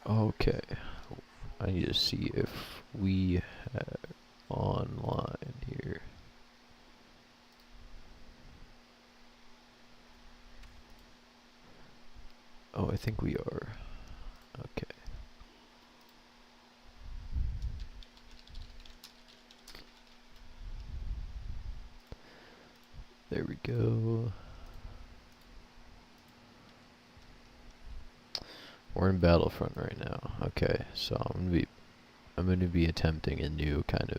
Okay, I need to see if we have online here. Oh, I think we are. Okay. There we go. We're in Battlefront right now. Okay, so I'm gonna be attempting a new kind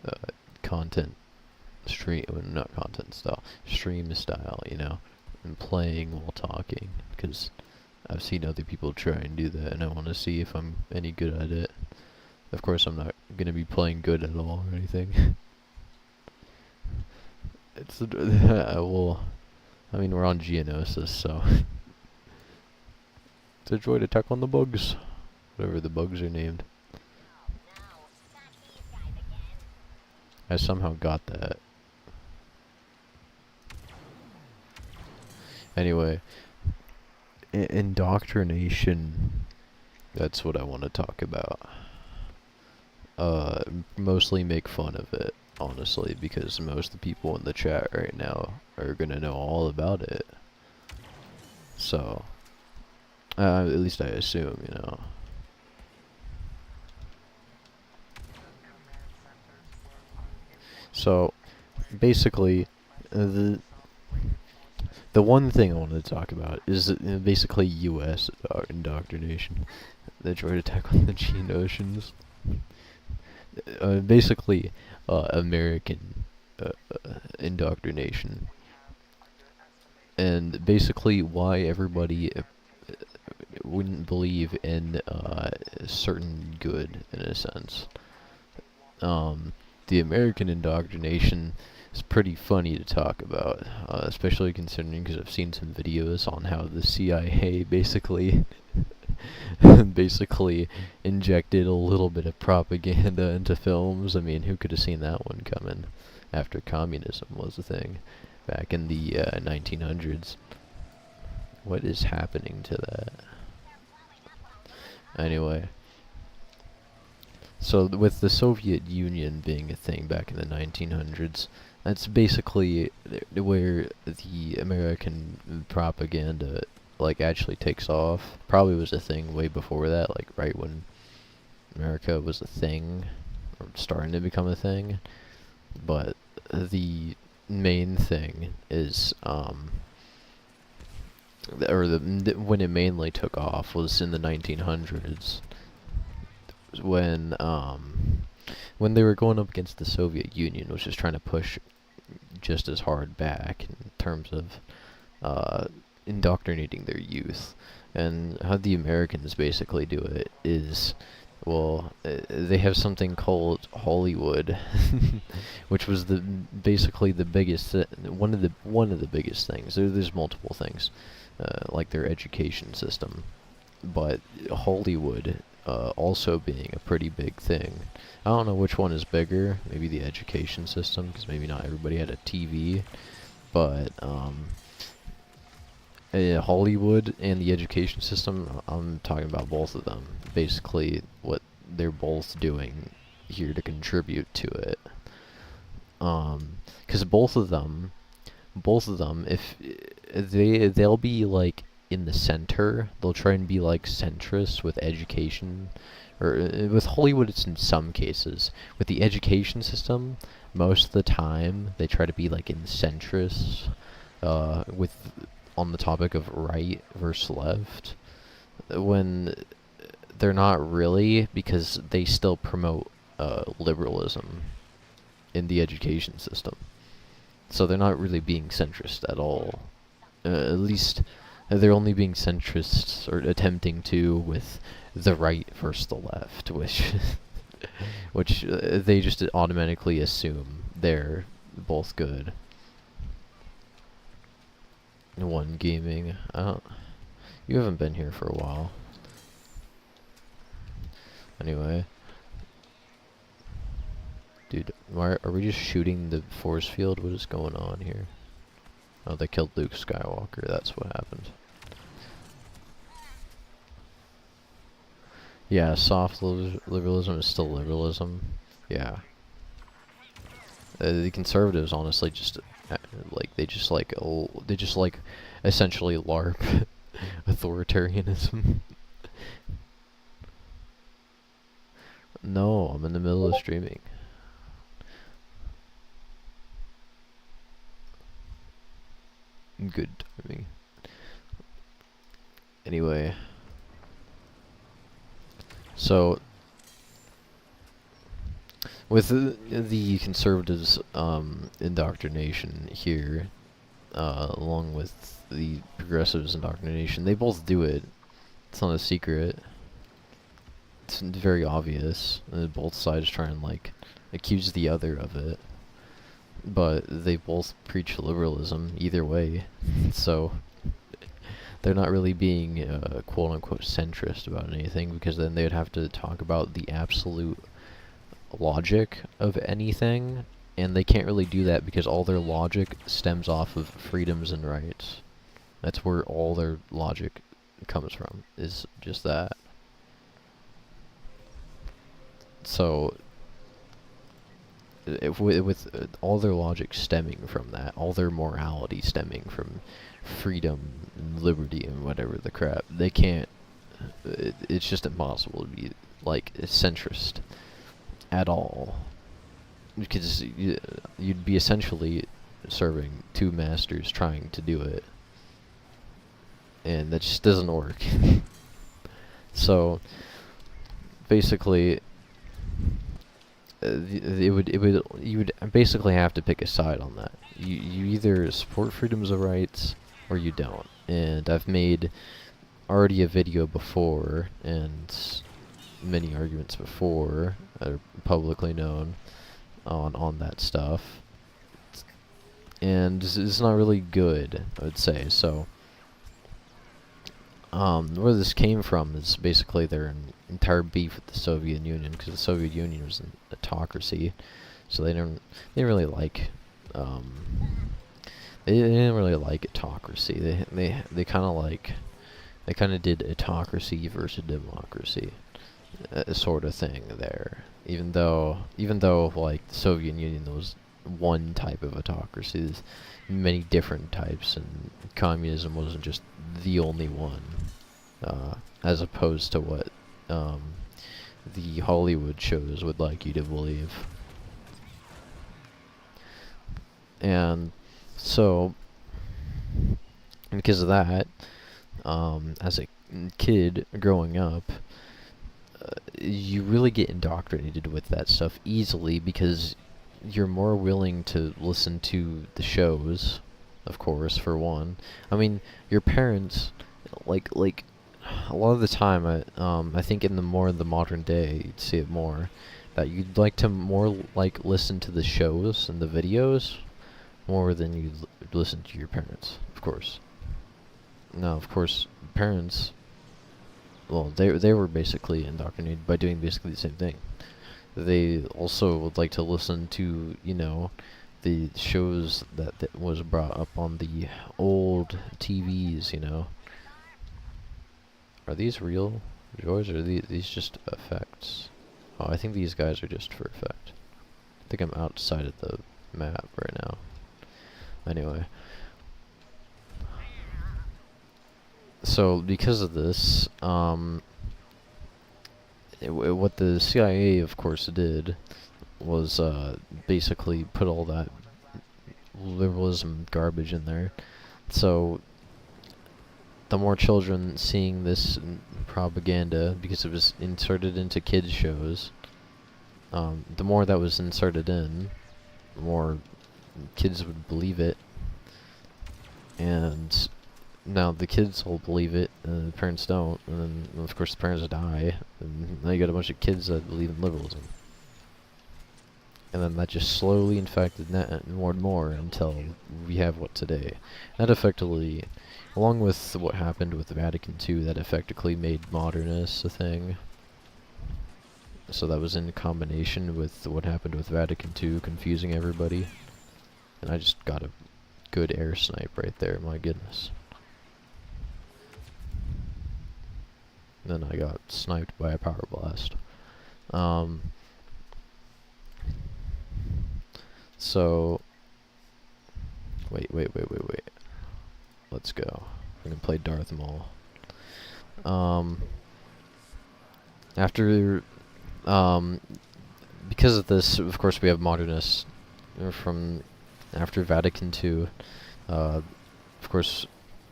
of content stream, well, not content style, stream style, you know, and playing while talking, because I've seen other people try and do that, and I want to see if I'm any good at it. Of course, I'm not gonna be playing good at all or anything. It's well, I mean, we're on Geonosis, so it's a joy to attack on the bugs, whatever the bugs are named. I somehow got that. Anyway, indoctrination. That's what I want to talk about. Mostly make fun of it, honestly, because most of the people in the chat right now are gonna know all about it. So, at least I assume, you know. So, basically, the one thing I wanted to talk about is basically U.S. Indoctrination. The droid attack on the Geonosians. Basically, American indoctrination. And basically why everybody wouldn't believe in certain good, in a sense. The American indoctrination is pretty funny to talk about, especially considering because I've seen some videos on how the CIA basically basically injected a little bit of propaganda into films. I mean, who could have seen that one coming after communism was a thing back in the 1900s? What is happening to that? Anyway, so with the Soviet Union being a thing back in the 1900s, that's basically where the American propaganda like actually takes off. Probably was a thing way before that, like right when America was a thing, or starting to become a thing. But the main thing is, when it mainly took off was in the 1900s, when they were going up against the Soviet Union, which was trying to push just as hard back in terms of indoctrinating their youth. And how the Americans basically do it is, well, they have something called Hollywood, which was basically the biggest one of the biggest things. There's multiple things, like their education system, but Hollywood also being a pretty big thing. I don't know which one is bigger. Maybe the education system, because maybe not everybody had a TV, but Hollywood and the education system, I'm talking about both of them. Basically, what they're both doing here to contribute to it. Because both of them, if they'll be like in the center, they'll try and be like centrist with education, or with Hollywood, it's in some cases. With the education system, most of the time they try to be like in centrist, with on the topic of right versus left, when they're not really, because they still promote liberalism in the education system. So they're not really being centrist at all. At least they're only being centrist, or attempting to, with the right versus the left, which which they just automatically assume they're both good. One gaming. You haven't been here for a while. Anyway. Dude, why are we just shooting the force field? What is going on here? Oh, they killed Luke Skywalker. That's what happened. Yeah, soft liberalism is still liberalism. Yeah. The conservatives, honestly, just like they just like essentially LARP authoritarianism. No, I'm in the middle of streaming. Good timing. Anyway, so with the conservatives' indoctrination here, along with the progressives' indoctrination, they both do it. It's not a secret. It's very obvious. Both sides try and like accuse the other of it, but they both preach liberalism either way. So they're not really being quote unquote centrist about anything, because then they'd have to talk about the absolute logic of anything, and they can't really do that because all their logic stems off of freedoms and rights. That's where all their logic comes from, is just that. So, with all their logic stemming from that, all their morality stemming from freedom and liberty and whatever the crap, they can't. It's just impossible to be like centrist at all, because you'd be essentially serving two masters trying to do it, and that just doesn't work. So basically, you would basically have to pick a side on that. You either support freedoms of rights or you don't. And I've made already a video before, and many arguments before are publicly known on that stuff, and it's not really good, I would say. So where this came from is basically their entire beef with the Soviet Union, because the Soviet Union was an autocracy, so they didn't really like they didn't really like autocracy. They kind of did autocracy versus democracy, sort of thing there. Even though like the Soviet Union was one type of autocracy, there's many different types, and communism wasn't just the only one, as opposed to what the Hollywood shows would like you to believe. And so, because of that, as a kid growing up, you really get indoctrinated with that stuff easily, because you're more willing to listen to the shows, of course, for one. I mean, your parents, like a lot of the time, I think in the modern day, you'd see it more, that you'd like to more like listen to the shows and the videos more than you listen to your parents, of course. Now, of course, parents, well, they were basically indoctrinated by doing basically the same thing. They also would like to listen to, the shows that was brought up on the old TVs, Are these real joys, or are these just effects? Oh, I think these guys are just for effect. I think I'm outside of the map right now. Anyway. So, because of this, what the CIA, of course, did was basically put all that liberalism garbage in there. So, the more children seeing this propaganda, because it was inserted into kids' shows, the more that was inserted in, the more kids would believe it. And now the kids will believe it, and the parents don't, and then, of course, the parents die, and now you got a bunch of kids that believe in liberalism. And then that just slowly infected more and more until we have what today. That effectively, along with what happened with Vatican II, that effectively made modernists a thing. So that was in combination with what happened with Vatican II, confusing everybody. And I just got a good air snipe right there, my goodness. then I got sniped by a power blast. Um, so wait. Let's go. We're gonna play Darth Maul. After because of this, of course, we have modernists from after Vatican II. Of course,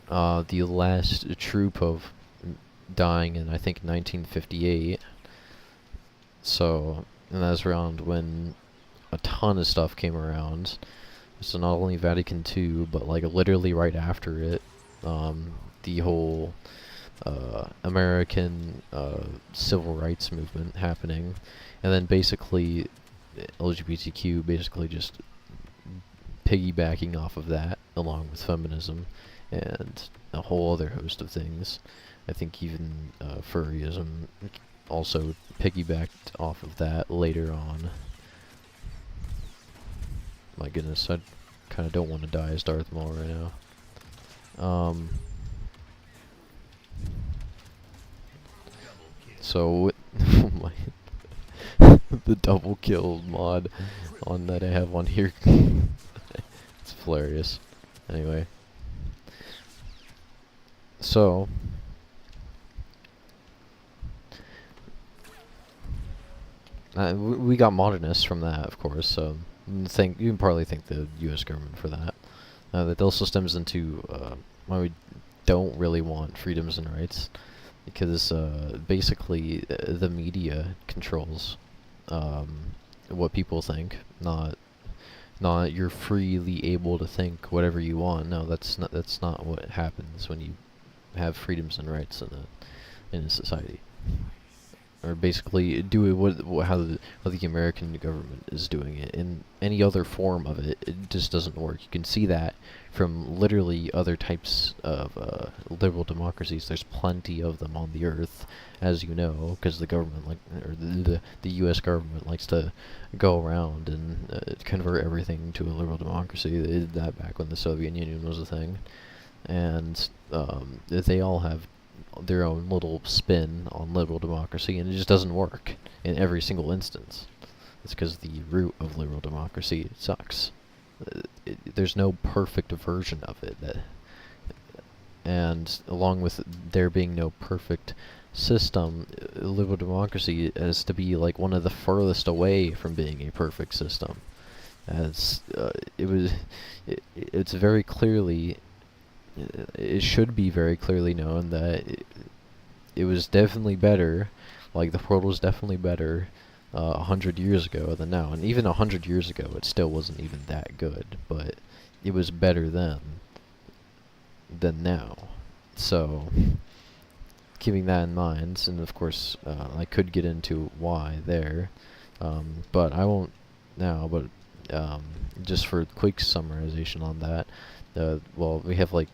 the last true pope dying in, I think, 1958. So, and that was around when a ton of stuff came around. So not only Vatican II, but like literally right after it, the whole American civil rights movement happening, and then basically LGBTQ basically just piggybacking off of that, along with feminism and a whole other host of things. I think even furryism also piggybacked off of that later on. My goodness, I kind of don't want to die as Darth Maul right now. So, oh my, the double kill mod on that I have on here. It's hilarious. Anyway. So, we got modernists from that, of course, so you can partly thank the U.S. government for that. That also stems into why we don't really want freedoms and rights, because basically the media controls what people think, not you're freely able to think whatever you want. No, that's not what happens when you have freedoms and rights in a society. Or basically do it how the American government is doing it. In any other form of it, it just doesn't work. You can see that from literally other types of liberal democracies. There's plenty of them on the earth, as you know, because the government, the U.S. government likes to go around and convert everything to a liberal democracy. They did that back when the Soviet Union was a thing, and they all have their own little spin on liberal democracy, and it just doesn't work in every single instance. It's because the root of liberal democracy sucks. There's no perfect version of it, and along with there being no perfect system, liberal democracy has to be like one of the furthest away from being a perfect system. As it's very clearly. It should be very clearly known that it was definitely better, like the world was definitely better 100 years ago than now. And even 100 years ago, it still wasn't even that good, but it was better then than now. So, keeping that in mind, and of course, I could get into why there, but I won't now, but just for a quick summarization on that, well, we have like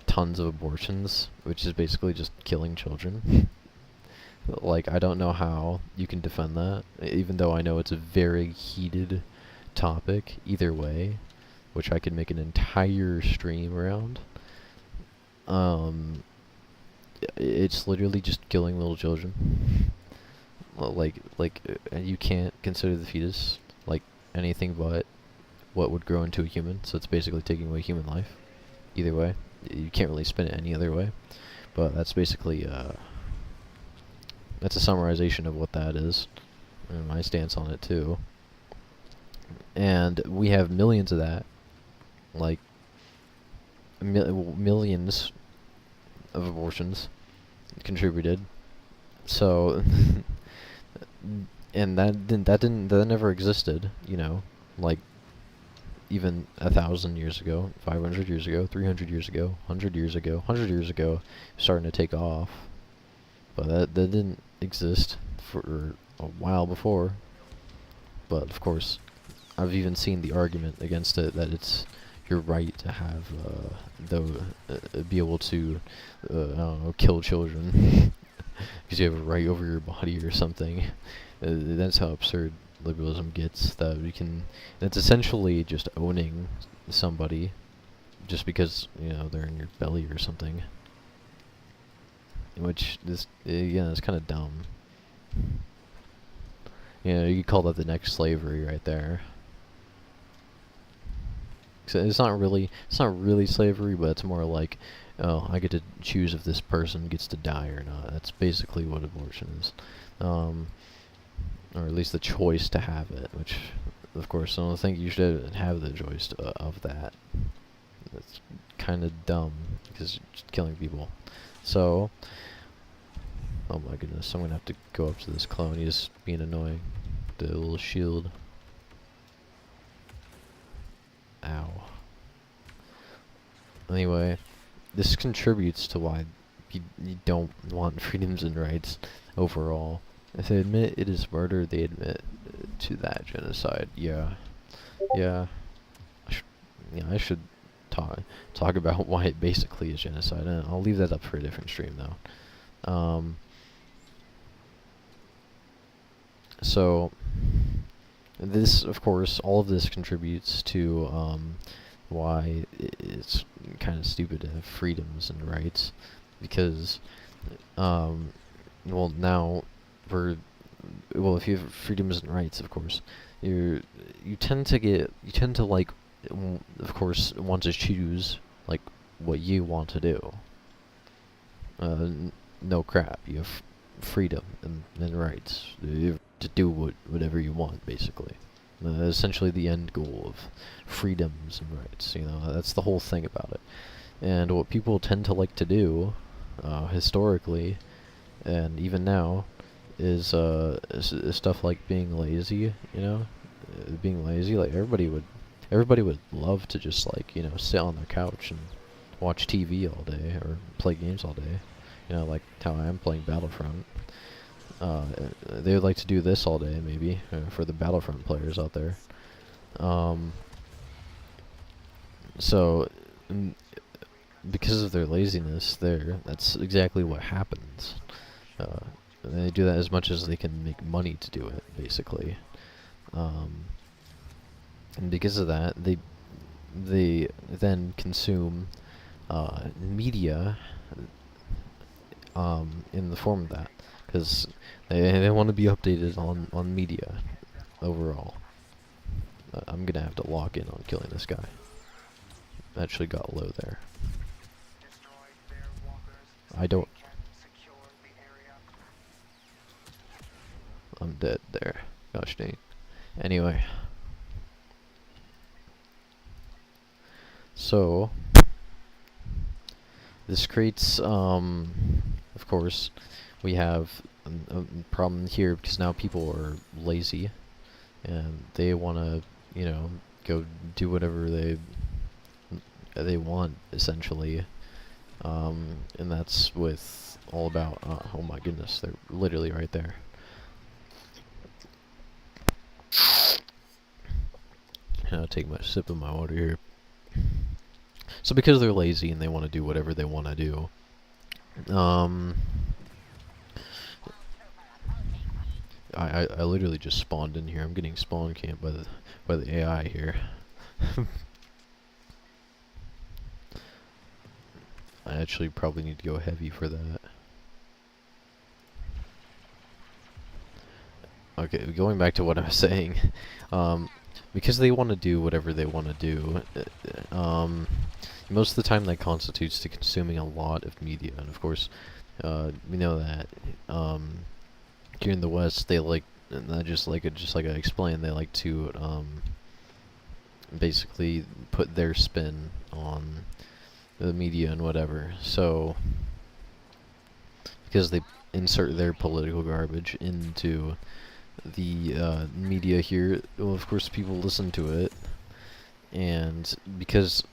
tons of abortions, which is basically just killing children. Like, I don't know how you can defend that, even though I know it's a very heated topic either way, which I could make an entire stream around. It's literally just killing little children. And you can't consider the fetus like anything but what would grow into a human, so it's basically taking away human life. Either way, you can't really spin it any other way, but that's basically that's a summarization of what that is, and my stance on it too. And we have millions of that, like millions of abortions contributed. So, and that never existed, you know, like even 1,000 years ago, 500 years ago, 300 years ago, 100 years ago, 100 years ago, starting to take off. But that didn't exist for a while before. But of course, I've even seen the argument against it that it's your right to have, be able to, I don't know, kill children because you have a right over your body or something. That's how absurd liberalism gets, that we can. It's essentially just owning somebody just because, you know, they're in your belly or something. which is, again, is kind of dumb. You know, you could call that the next slavery right there. So it's not really slavery, but it's more like, oh, I get to choose if this person gets to die or not. That's basically what abortion is, or at least the choice to have it. Which, of course, I don't think you should have the choice of that. That's kind of dumb because it's just killing people. So, oh my goodness, I'm gonna have to go up to this clone. He's being annoying. The little shield. Ow. Anyway, this contributes to why you don't want freedoms and rights overall. If they admit it is murder, they admit to that genocide. Yeah. Yeah. I should talk about why it basically is genocide, and I'll leave that up for a different stream though. So this, of course, all of this contributes to why it's kind of stupid to have freedoms and rights, because well, now if you have freedoms and rights, of course, you tend to like, of course, want to choose like what you want to do. No crap, you have freedom and rights. You have to do whatever you want, basically. Essentially the end goal of freedoms and rights. You know, that's the whole thing about it. And what people tend to like to do, historically, and even now, is stuff like being lazy. You know, being lazy. Like everybody would love to just, like, you know, sit on their couch and watch TV all day or play games all day. You know, like how I am playing Battlefront. They would like to do this all day, maybe, for the Battlefront players out there. So, because of their laziness, that's exactly what happens. They do that as much as they can make money to do it, basically. And because of that, they then consume media in the form of that, because they want to be updated on media overall. I'm gonna have to lock in on killing this guy. Actually got low there. I don't. I'm dead there. Gosh dang. Anyway. So this creates, of course, we have a problem here because now people are lazy and they want to, you know, go do whatever they want, essentially, and that's with all about, oh my goodness, they're literally right there. I'll take my sip of my water here. So because they're lazy and they want to do whatever they want to do, I literally just spawned in here. I'm getting spawn camped by the AI here. I actually probably need to go heavy for that. Okay, going back to what I was saying, because they want to do whatever they want to do, most of the time that constitutes to consuming a lot of media, and of course, we know that here in the West, they like, and just like I explained, they like to basically put their spin on the media and whatever. So, because they insert their political garbage into the media here, well, of course people listen to it, and because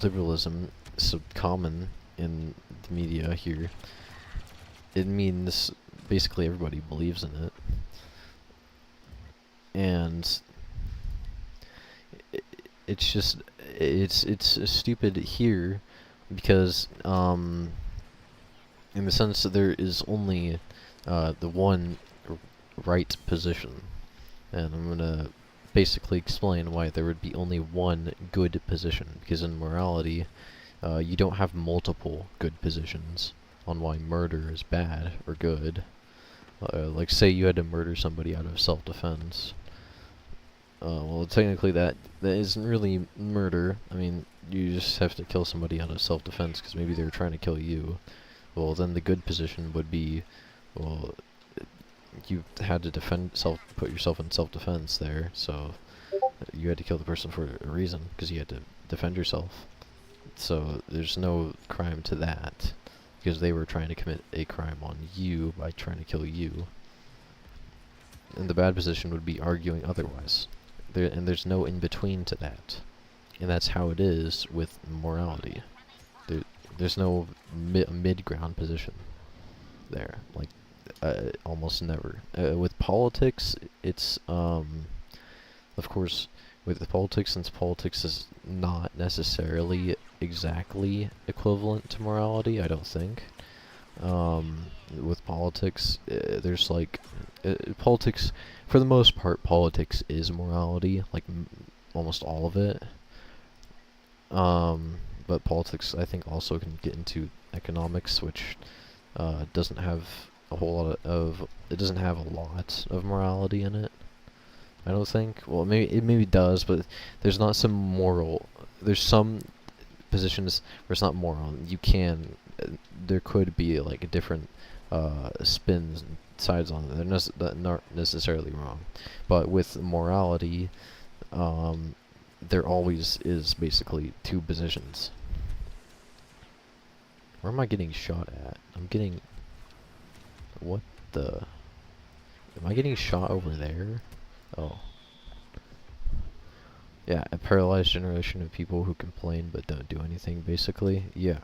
liberalism is so common in the media here, it means basically everybody believes in it. And it's just, it's stupid here because in the sense that there is only the one right position, and I'm gonna basically explain why there would be only one good position, because in morality you don't have multiple good positions. on why murder is bad or good. Like, say you had to murder somebody out of self-defense. Well, technically that isn't really murder. I mean, you just have to kill somebody out of self-defense because maybe they were trying to kill you. Well, then the good position would be, well, you had to put yourself in self-defense there, so you had to kill the person for a reason, because you had to defend yourself. So there's no crime to that, because they were trying to commit a crime on you by trying to kill you. And the bad position would be arguing otherwise. And there's no in-between to that. And that's how it is with morality. There's no mid-ground position there. Like, almost never. With politics, it's, of course, with politics, since politics is not necessarily exactly equivalent to morality, I don't think. With politics, there's like, politics, for the most part, politics is morality, like almost all of it. But politics, I think, also can get into economics, which doesn't have a whole lot of, it doesn't have a lot of morality in it. I don't think. Well, it maybe does, but there's not some moral. There's some positions where it's not moral. You can, there could be like a different spins and sides on it. They're not necessarily wrong, but with morality, there always is basically two positions. Where am I getting shot at? I'm getting, what the? Am I getting shot over there? Oh. Yeah, a paralyzed generation of people who complain but don't do anything, basically. Yeah.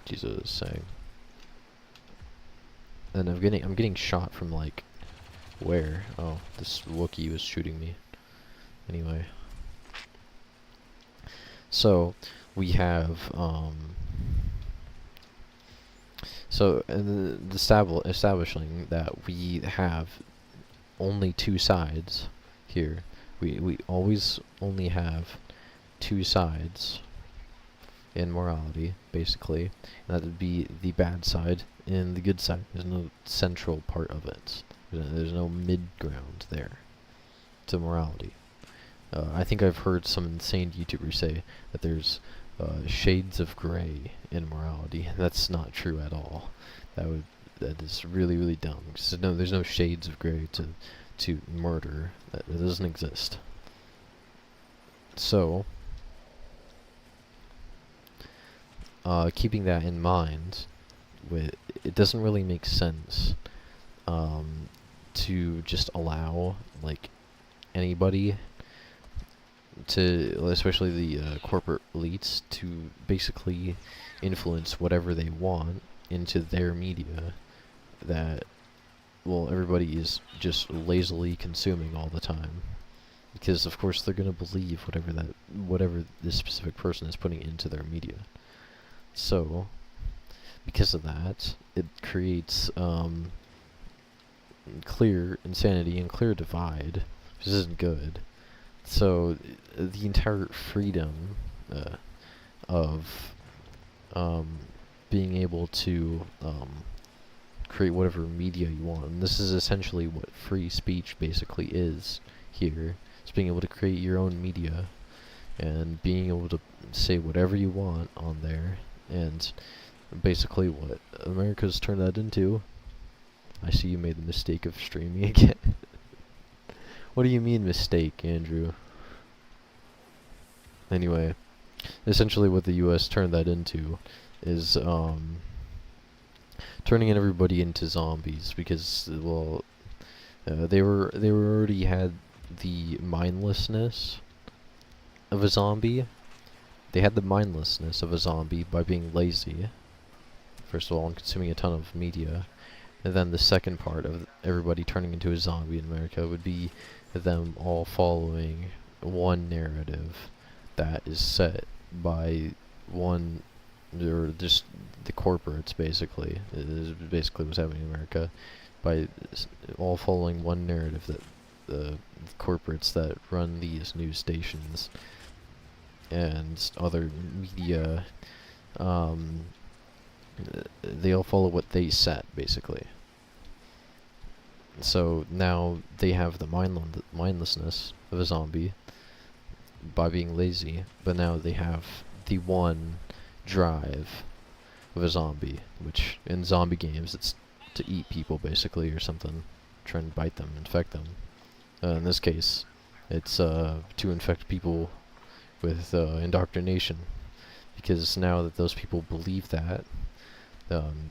Jesus is saying. And I'm getting shot from, like, where? Oh, this Wookiee was shooting me. Anyway. So, we have, so, establishing that we have only two sides here. We always only have two sides in morality, basically. And that would be the bad side and the good side. There's no central part of it. There's no mid-ground there to morality. I think I've heard some insane YouTubers say that there's shades of gray in morality. That's not true at all. That is really, really dumb. No, there's no shades of gray to murder. That doesn't exist. So, keeping that in mind, it doesn't really make sense to just allow, like, anybody to, especially the corporate elites, to basically influence whatever they want into their media that, well, everybody is just lazily consuming all the time. Because of course they're gonna believe whatever this specific person is putting into their media. So, because of that, it creates clear insanity and clear divide, which isn't good. So, the entire freedom of being able to create whatever media you want, and this is essentially what free speech basically is here. It's being able to create your own media and being able to say whatever you want on there, and basically what America's turned that into. I see you made the mistake of streaming again. What do you mean mistake, Andrew? Anyway, essentially what the US turned that into is turning everybody into zombies, because, well, they already had the mindlessness of a zombie. They had the mindlessness of a zombie by being lazy, first of all, and consuming a ton of media. And then the second part of everybody turning into a zombie in America would be them all following one narrative that is set by one, or just the corporates, basically. It is basically what's happening in America, by all following one narrative that the corporates that run these news stations and other media, they all follow what they set, basically. So now they have the mindlessness of a zombie by being lazy, but now they have the one drive of a zombie, which in zombie games it's to eat people basically or something, try and bite them, infect them. In this case, it's to infect people with indoctrination, because now that those people believe that,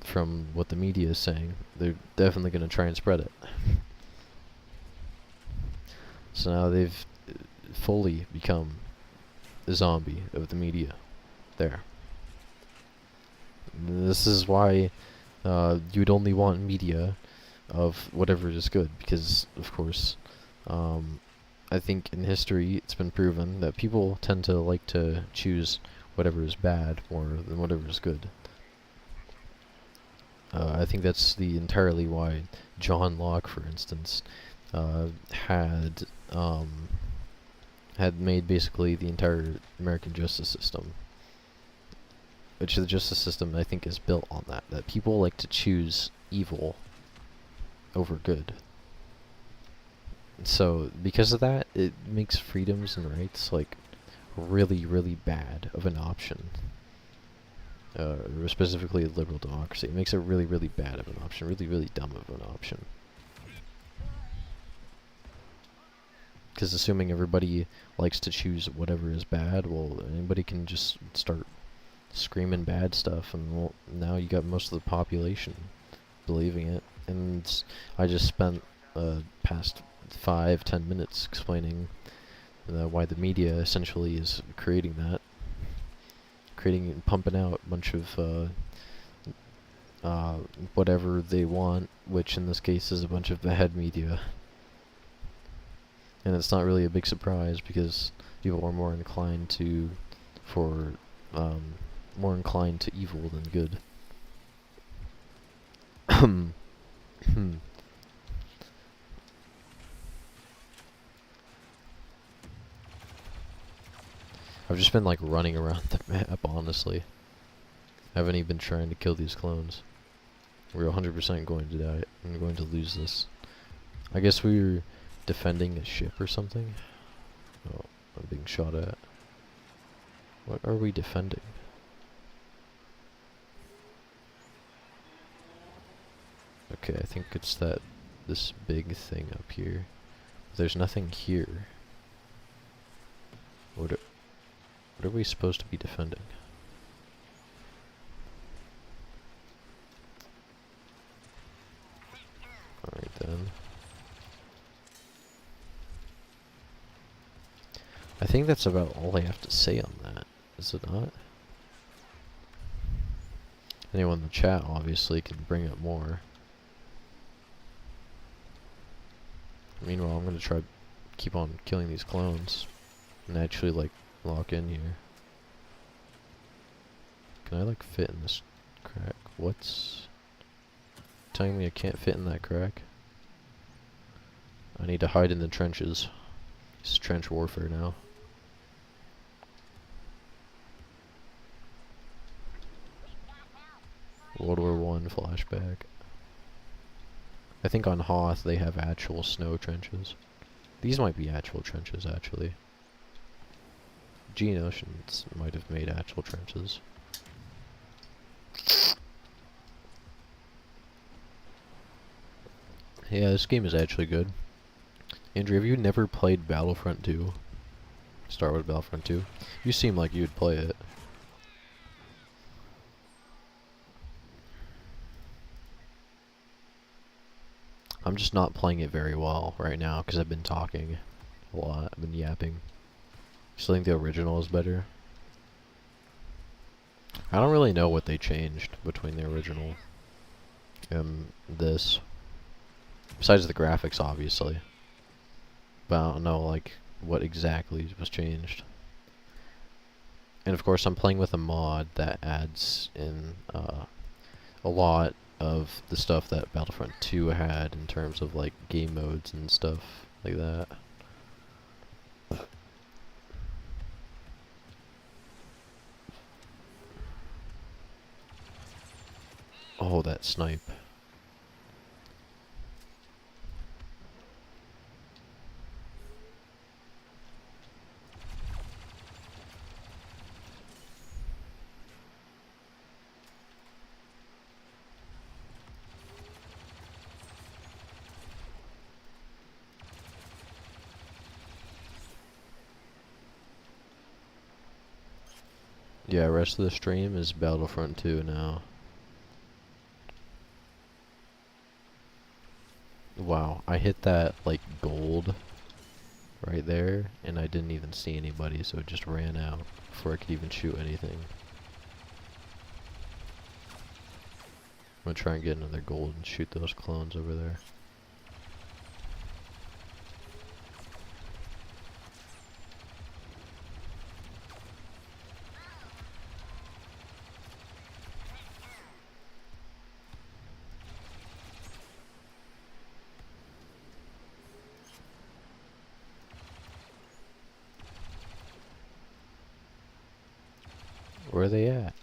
from what the media is saying, they're definitely going to try and spread it. So now they've fully become the zombie of the media. There. This is why you'd only want media of whatever is good, because, of course, I think in history it's been proven that people tend to like to choose whatever is bad more than whatever is good. I think that's entirely why John Locke, for instance, had made basically the entire American justice system, which the justice system I think is built on that people like to choose evil over good. So because of that, it makes freedoms and rights like really, really bad of an option. Specifically liberal democracy. It makes it really, really bad of an option, really, really dumb of an option. Because assuming everybody likes to choose whatever is bad, well, anybody can just start screaming bad stuff, and well, now you got most of the population believing it. And I just spent past 5-10 minutes explaining why the media essentially is creating and pumping out a bunch of whatever they want, which in this case is a bunch of bad media. And it's not really a big surprise, because people are more inclined to evil than good. I've just been like running around the map, honestly. I haven't even been trying to kill these clones. We're 100% going to die. I'm going to lose this. I guess we were defending a ship or something? Oh, I'm being shot at. What are we defending? Okay, I think it's this big thing up here. There's nothing here. What are we supposed to be defending? Alright then. I think that's about all I have to say on that, is it not? Anyone in the chat obviously can bring up more. Meanwhile, I'm gonna try keep on killing these clones and actually like lock in here. Can I like fit in this crack? What's telling me I can't fit in that crack? I need to hide in the trenches. It's trench warfare now. World War I flashback. I think on Hoth they have actual snow trenches. These might be actual trenches, actually. Geonoceans might have made actual trenches. Yeah, this game is actually good. Andrew, have you never played Battlefront 2? Start with Battlefront 2. You seem like you'd play it. I'm just not playing it very well right now because I've been talking a lot. I've been yapping. Still think the original is better. I don't really know what they changed between the original and this. Besides the graphics, obviously. But I don't know, like, what exactly was changed. And of course, I'm playing with a mod that adds in a lot of the stuff that Battlefront 2 had in terms of, like, game modes and stuff like that. Oh, that snipe. Yeah, rest of the stream is Battlefront 2 now. Wow, I hit that, like, gold right there, and I didn't even see anybody, so it just ran out before I could even shoot anything. I'm gonna try and get another gold and shoot those clones over there. Where are they at?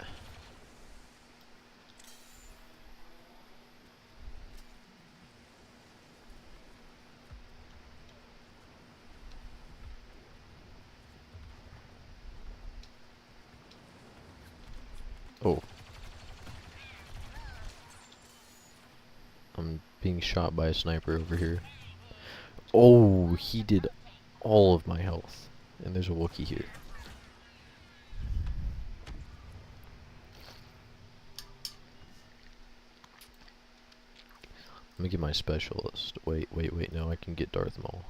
Oh. I'm being shot by a sniper over here. Oh, he did all of my health. And there's a Wookiee here. Let me get my specialist. Wait, no, I can get Darth Maul.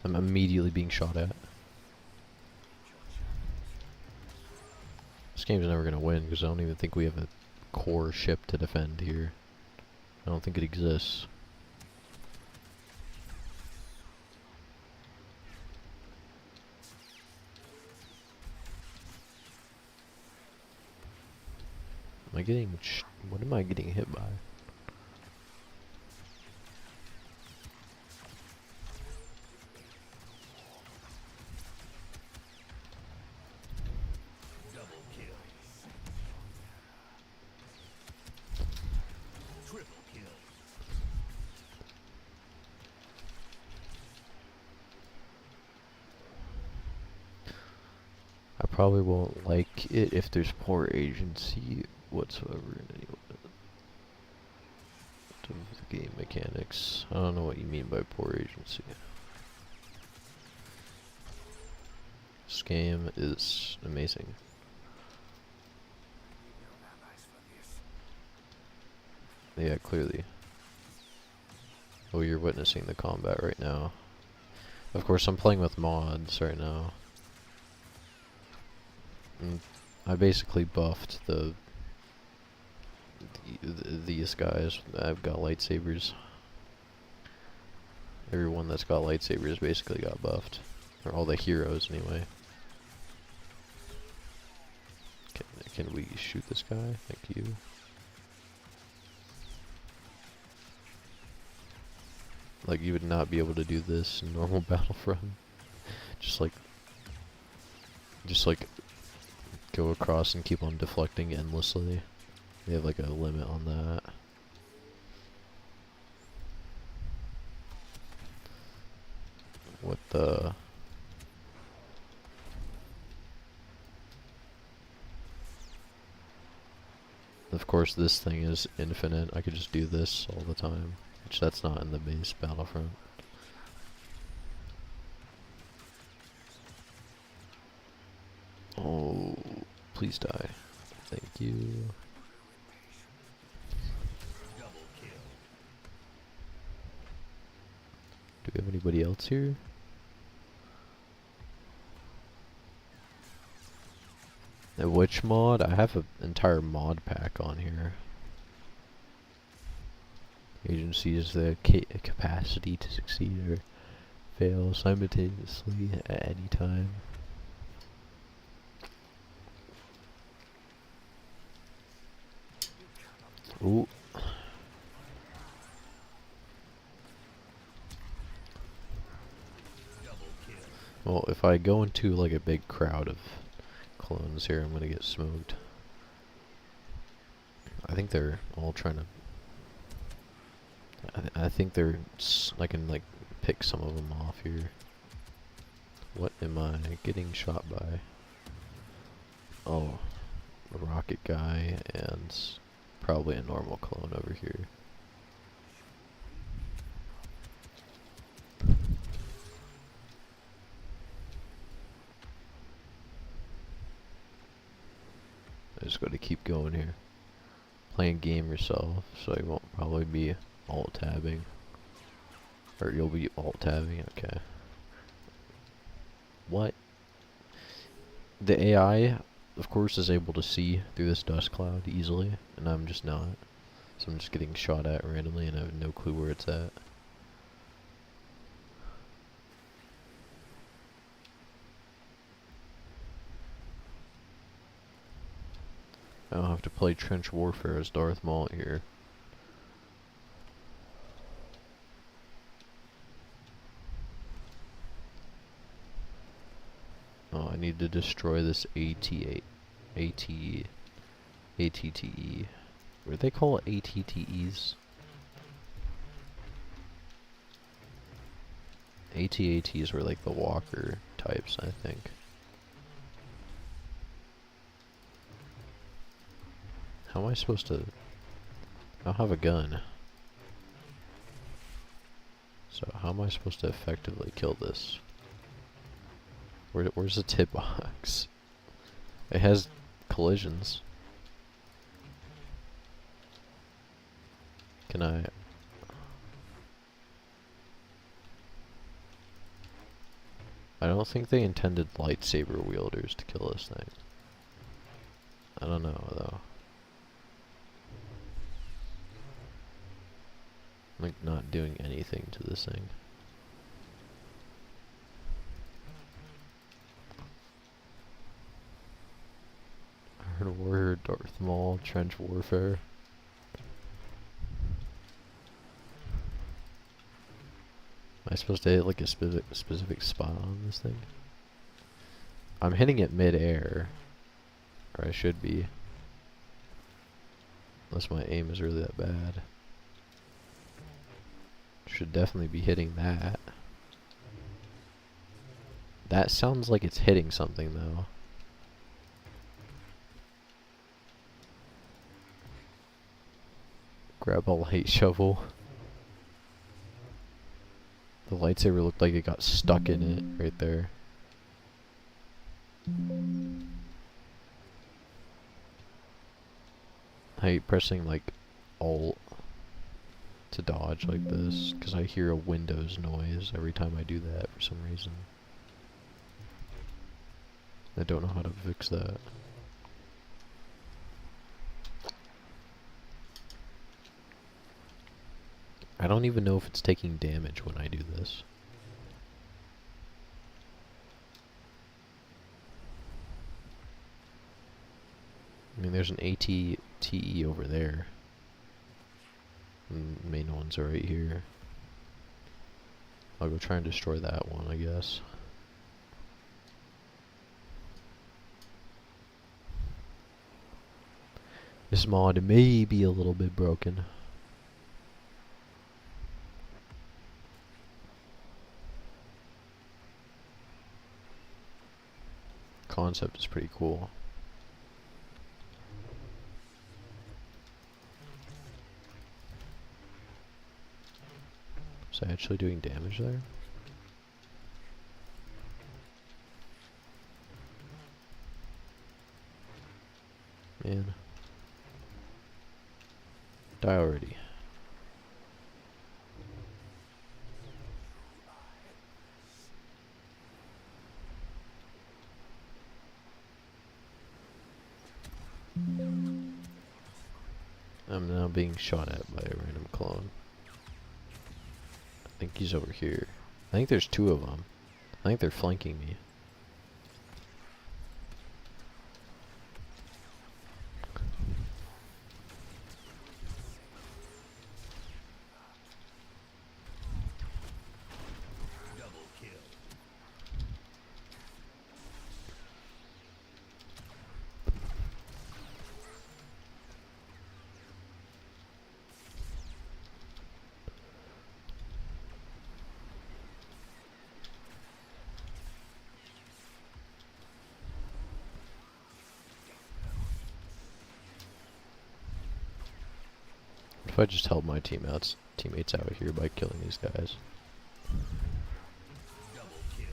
I'm immediately being shot at. This game's never gonna win because I don't even think we have a core ship to defend here. I don't think it exists. Am I getting... what am I getting hit by? I probably won't like it if there's poor agency whatsoever in any of the game mechanics. I don't know what you mean by poor agency. This game is amazing. Yeah, clearly. Oh, you're witnessing the combat right now. Of course, I'm playing with mods right now. And I basically buffed these guys. I've got lightsabers. Everyone that's got lightsabers basically got buffed. Or all the heroes, anyway. Can we shoot this guy? Thank you. Like, you would not be able to do this in normal Battlefront. Just like go across and keep on deflecting endlessly. They have like a limit on that. What the... Of course this thing is infinite. I could just do this all the time. Which that's not in the base Battlefront. Oh, please die. Thank you. Do we have anybody else here? Which mod? I have an entire mod pack on here. Agency is the capacity to succeed or fail simultaneously at any time. Ooh. Well, if I go into like a big crowd of clones here, I'm gonna get smoked. I think they're all trying to. I think they're. I can like pick some of them off here. What am I getting shot by? Oh, a rocket guy and probably a normal clone over here. I just gotta keep going here. Playing game yourself, so you won't probably be alt-tabbing. Or you'll be alt-tabbing, okay. What? The AI, of course, is able to see through this dust cloud easily, and I'm just not. So I'm just getting shot at randomly and I have no clue where it's at. I don't have to play trench warfare as Darth Maul here. Oh, I need to destroy this ATTE. What do they call ATTEs? ATATs were like the walker types, I think. How am I supposed to... I don't have a gun. So how am I supposed to effectively kill this? Where's the tip box? It has collisions. Can I... I don't think they intended lightsaber wielders to kill this thing. I don't know, though. I'm like not doing anything to this thing. I heard warrior Darth Maul, trench warfare. Am I supposed to hit like a specific spot on this thing? I'm hitting it mid-air. Or I should be. Unless my aim is really that bad. Should definitely be hitting that. That sounds like it's hitting something though. Grab a light shovel. The lightsaber looked like it got stuck in it right there. I hate pressing like Alt to dodge like this because I hear a Windows noise every time I do that for some reason. I don't know how to fix that. I don't even know if it's taking damage when I do this. I mean, there's an ATTE over there. And the main ones are right here. I'll go try and destroy that one, I guess. This mod may be a little bit broken. Concept is pretty cool. Is it actually doing damage there? Man. Die already. I'm now being shot at by a random clone. I think he's over here. I think there's two of them. I think they're flanking me. if I just help my teammates out here by killing these guys? Double kill.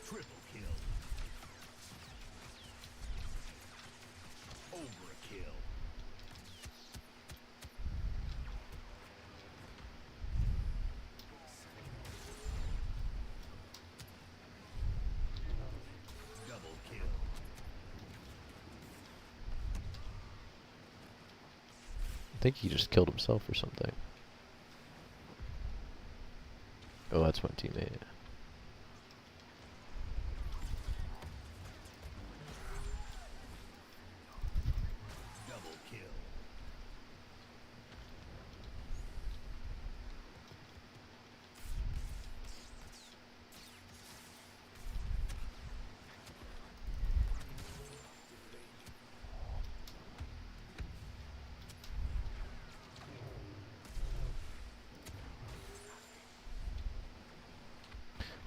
Triple kill. Overkill. Double kill. I think he just killed himself or something. Oh, that's my teammate. Double kill.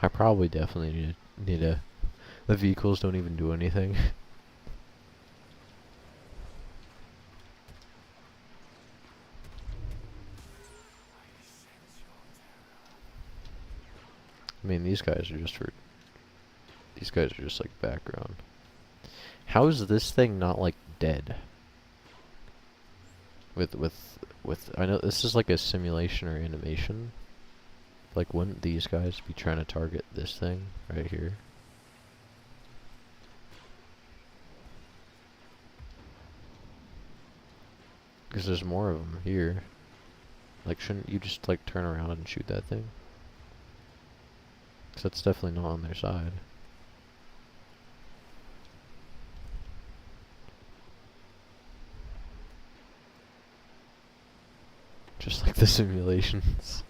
I probably definitely need a. The vehicles don't even do anything. I mean, these guys are just for. These guys are just like background. How is this thing not like dead? With I know this is like a simulation or animation. Like, wouldn't these guys be trying to target this thing right here? Because there's more of them here. Like, shouldn't you just like turn around and shoot that thing? Because that's definitely not on their side. Just like the simulations.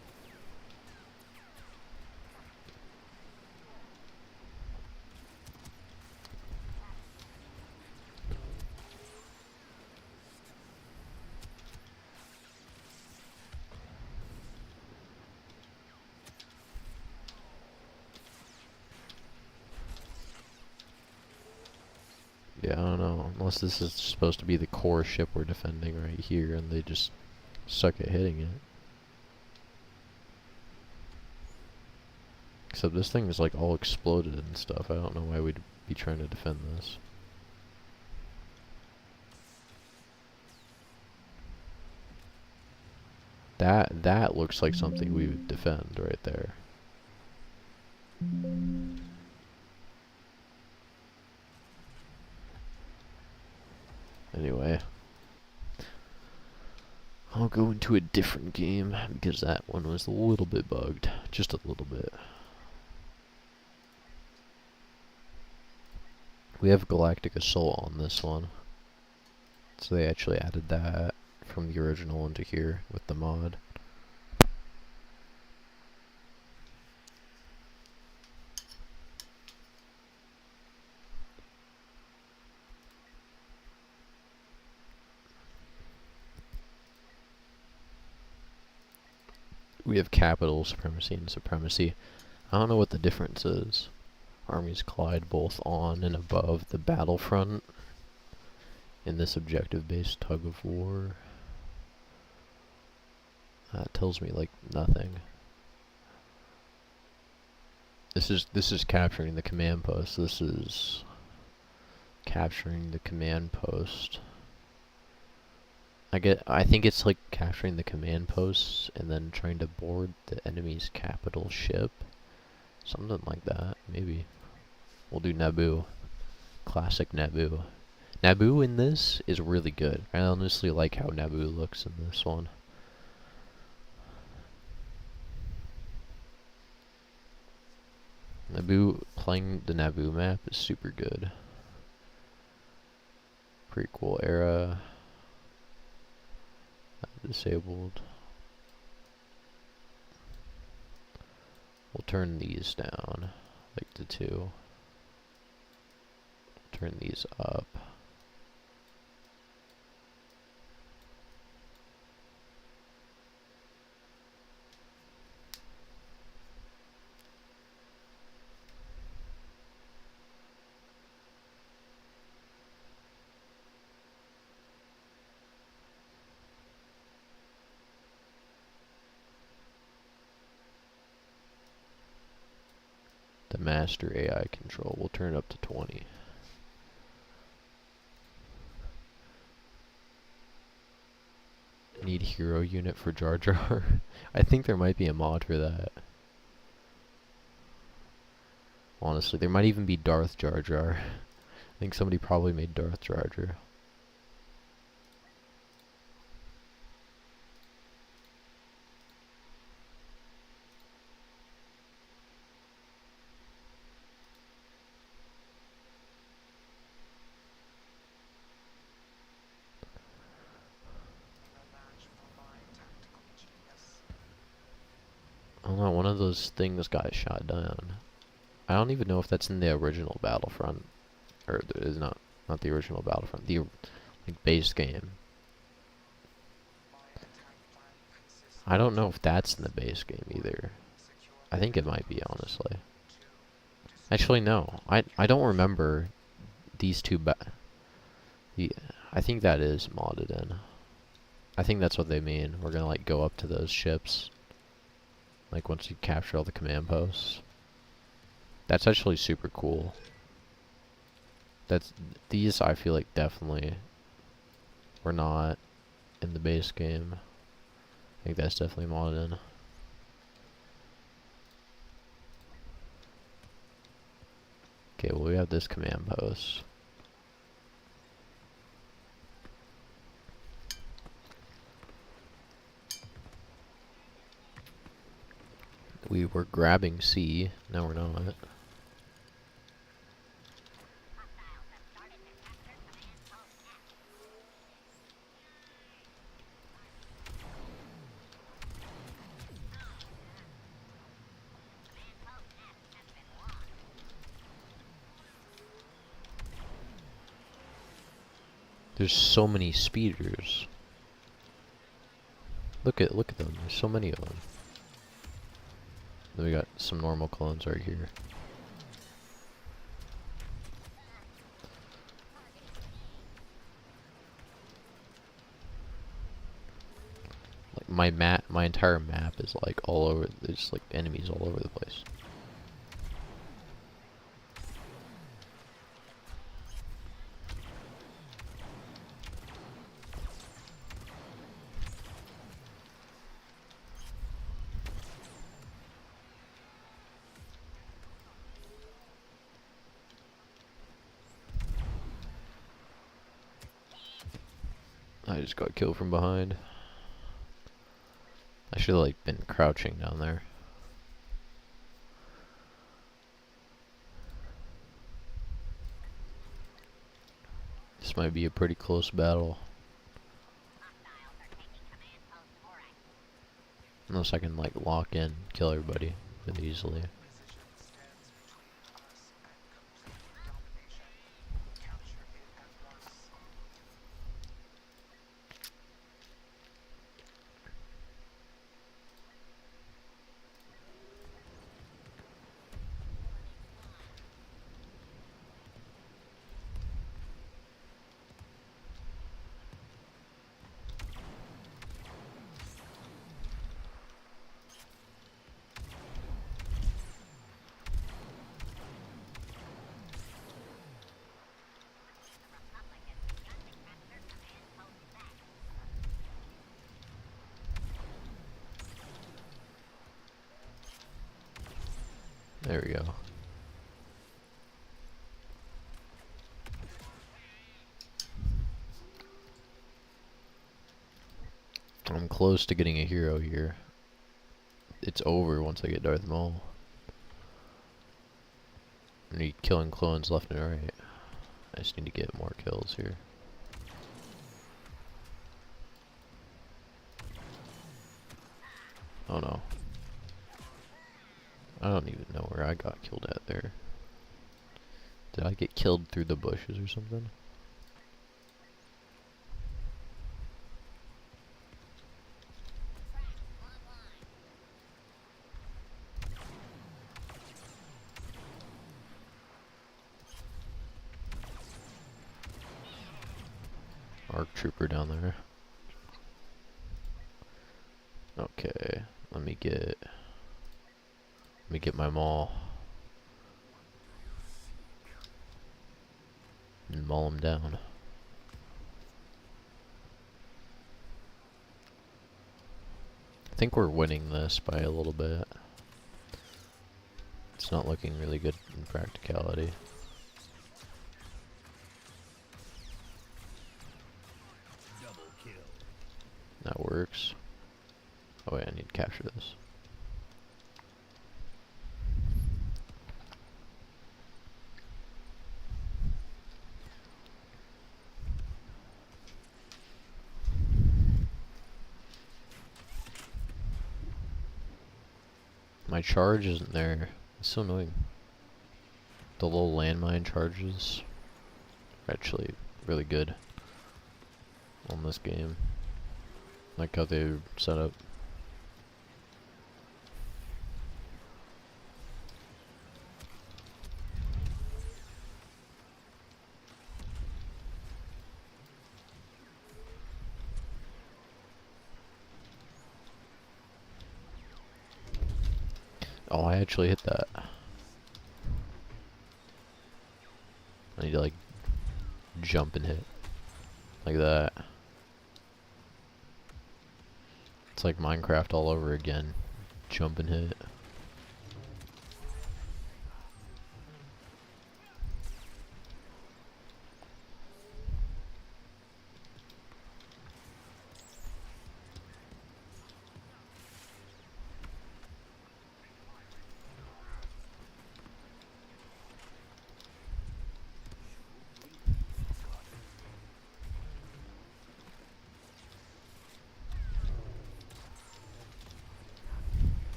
Yeah, I don't know. Unless this is supposed to be the core ship we're defending right here, and they just suck at hitting it. Except this thing is like all exploded and stuff. I don't know why we'd be trying to defend this. That looks like something we would defend right there. Anyway, I'll go into a different game because that one was a little bit bugged. Just a little bit. We have Galactic Assault on this one. So they actually added that from the original into here with the mod. We have Capital Supremacy and Supremacy. I don't know what the difference is. Armies collide both on and above the battlefront in this objective-based tug of war. That tells me like nothing. This is capturing the command post. This is capturing the command post. I think it's like capturing the command posts and then trying to board the enemy's capital ship. Something like that, maybe. We'll do Naboo. Classic Naboo. Naboo in this is really good. I honestly like how Naboo looks in this one. Naboo, playing the Naboo map is super good. Prequel era. Disabled. We'll turn these down, like the 2. Turn these up. master AI control. We'll turn it up to 20. Need hero unit for Jar Jar. I think there might be a mod for that. Honestly, there might even be Darth Jar Jar. I think somebody probably made Darth Jar Jar. I don't know, one of those things got shot down. I don't even know if that's in the original Battlefront. Or it is not the original Battlefront. The like base game. I don't know if that's in the base game either. I think it might be, honestly. Actually, no. I don't remember these two I think that is modded in. I think that's what they mean. We're gonna like go up to those ships. Like once you capture all the command posts. That's actually super cool. These I feel like definitely were not in the base game. I think that's definitely modded in. Okay, well we have this command post. We were grabbing C, now we're not. There's so many speeders. Look at them. There's so many of them. Then we got some normal clones right here. Like my entire map is like all over. There's like enemies all over the place. I just got killed from behind. I should have like been crouching down there. This might be a pretty close battle. Unless I can like lock in, kill everybody really easily. There we go. I'm close to getting a hero here. It's over once I get Darth Maul. I need killing clones left and right. I just need to get more kills here. Oh no. I don't even know where I got killed at there. Did I get killed through the bushes or something? Arc trooper down there. Okay, let me get my maul. and maul him down. I think we're winning this by a little bit. It's not looking really good in practicality. Double kill. That works. Oh wait, I need to capture this. My charge isn't there. It's so annoying. The little landmine charges are actually really good on this game. Like how they're set up. Oh, I actually hit that. I need to like jump and hit. Like that. It's like Minecraft all over again. Jump and hit.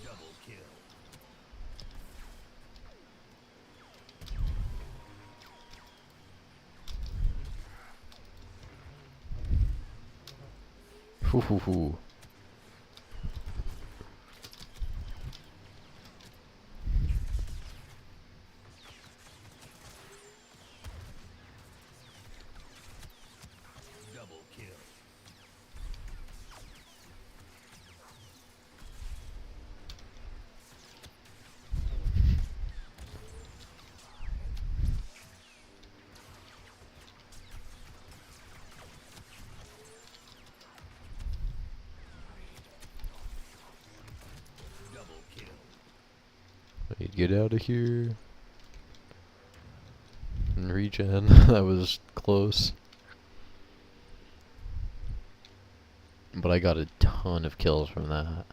Double kill. Hoo hoo hoo. Double kill. Double kill. I need to get out of here. And regen. That was close. But I got a ton of kills from that.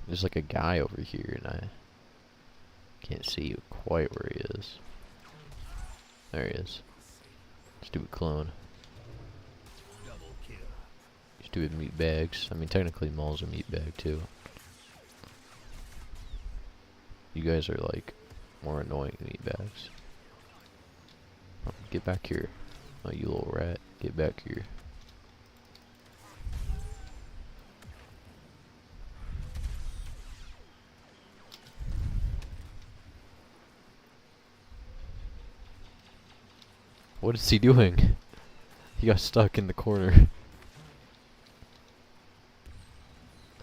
There's like a guy over here and I can't see quite where he is. There he is. Stupid clone. Double kill. Stupid meat bags. I mean, technically Maul's a meat bag too. You guys are like more annoying meat bags. Oh, get back here. Oh, you little rat. Get back here. What is he doing? He got stuck in the corner.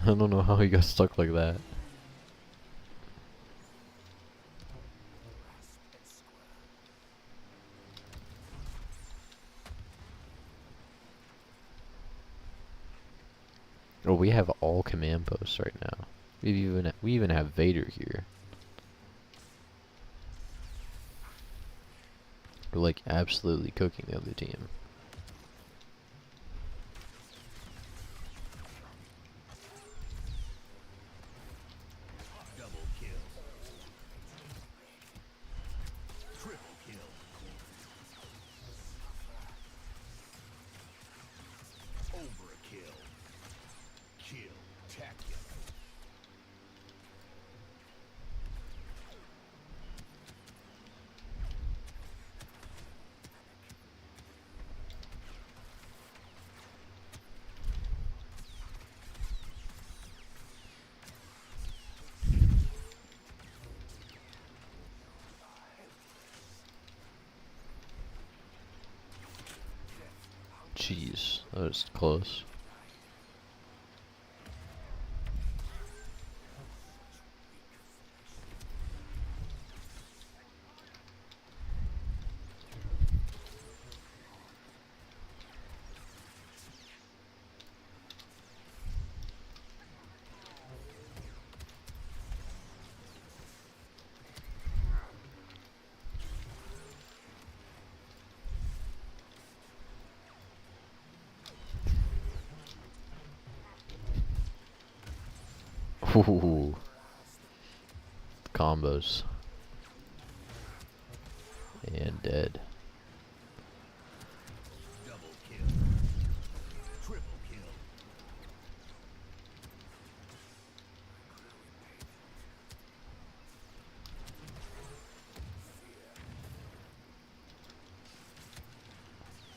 I don't know how he got stuck like that. Oh, we have all command posts right now. We even have Vader here. We're like absolutely cooking the other team. Double kill. Triple kill. Overkill. Kill. Tacular. Jeez, that was close. Ooh, combos. And dead. Double kill. Triple kill.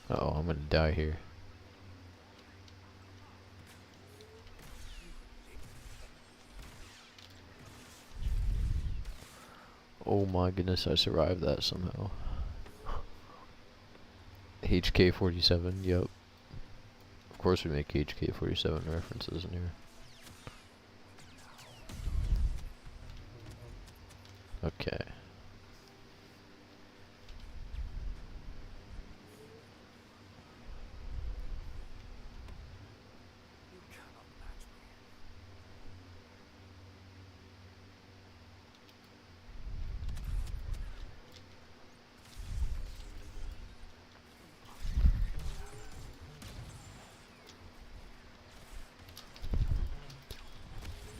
Uh oh, I'm gonna die here. Oh my goodness, I survived that somehow. HK-47, yep. Of course we make HK-47 references in here. Okay.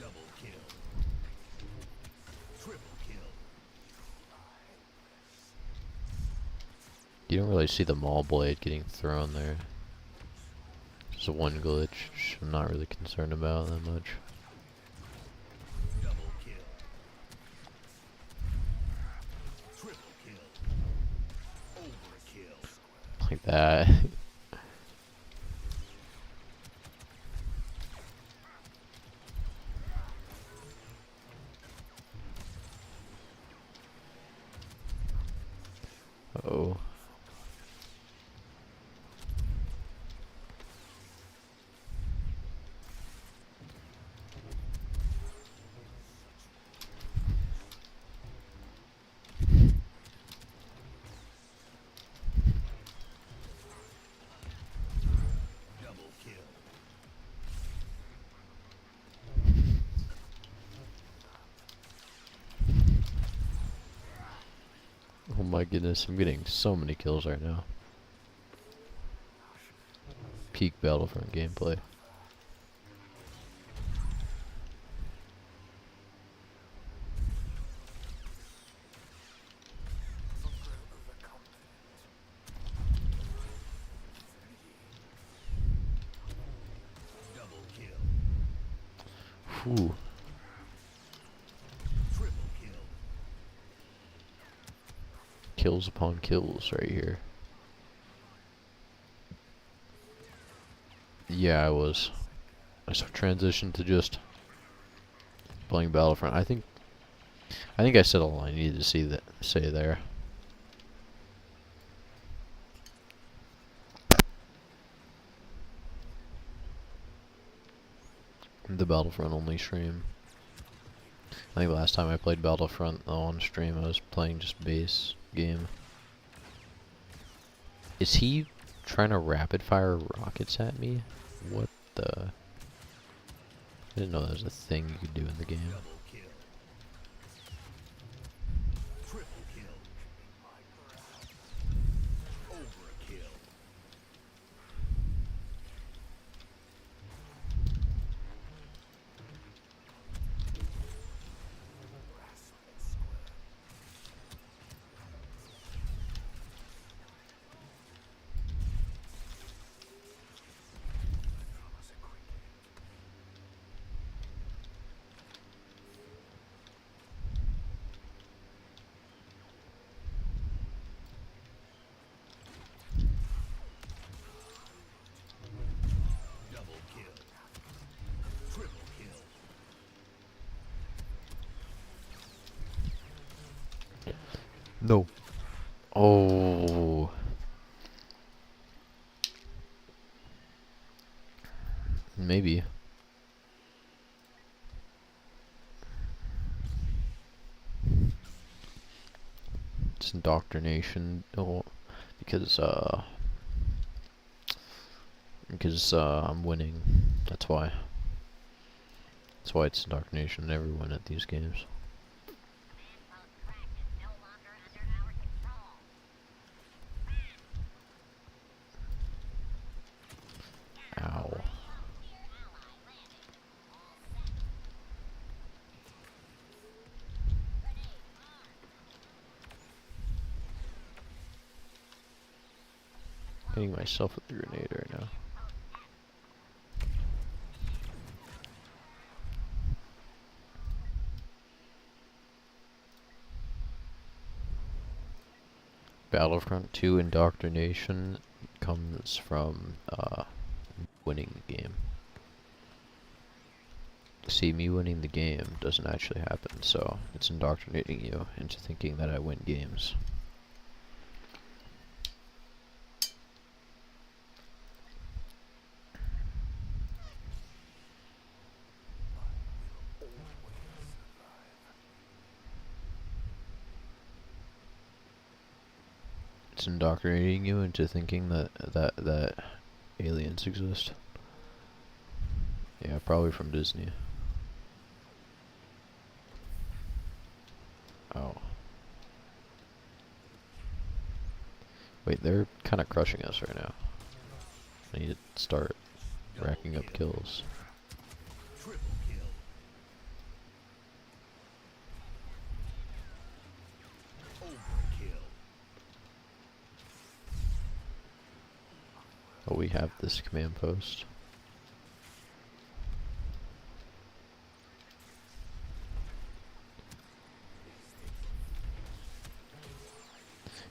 Double kill. Triple kill. You don't really see the maul blade getting thrown there. Just one glitch, which I'm not really concerned about that much. Double kill. Triple kill. Overkill. Like that. Oh. Double kill. Oh my goodness, I'm getting so many kills right now. Peak Battlefront gameplay. Double kill. Whew. Triple kill. Kills upon kills right here. Yeah, I transitioned to just playing Battlefront. I think I said all I needed to say there. The Battlefront only stream. I think last time I played Battlefront on stream I was playing just base game. Is he trying to rapid fire rockets at me? What the? I didn't know that was a thing you could do in the game. Double kill. Triple kill. Overkill. Double kill. Triple kill. No. Oh. Maybe. It's indoctrination. Oh, because I'm winning. That's why. That's why it's indoctrination. I never win at these games. Ow. Hitting myself with the grenade right now. Battlefront 2 Indoctrination comes from winning the game. See, me winning the game doesn't actually happen, so it's indoctrinating you into thinking that I win games. It's indoctrinating you into thinking that aliens exist. Yeah, probably from Disney. Oh. Wait, they're kind of crushing us right now. I need to start racking up kills. Triple kill. Overkill. Oh, we have this command post.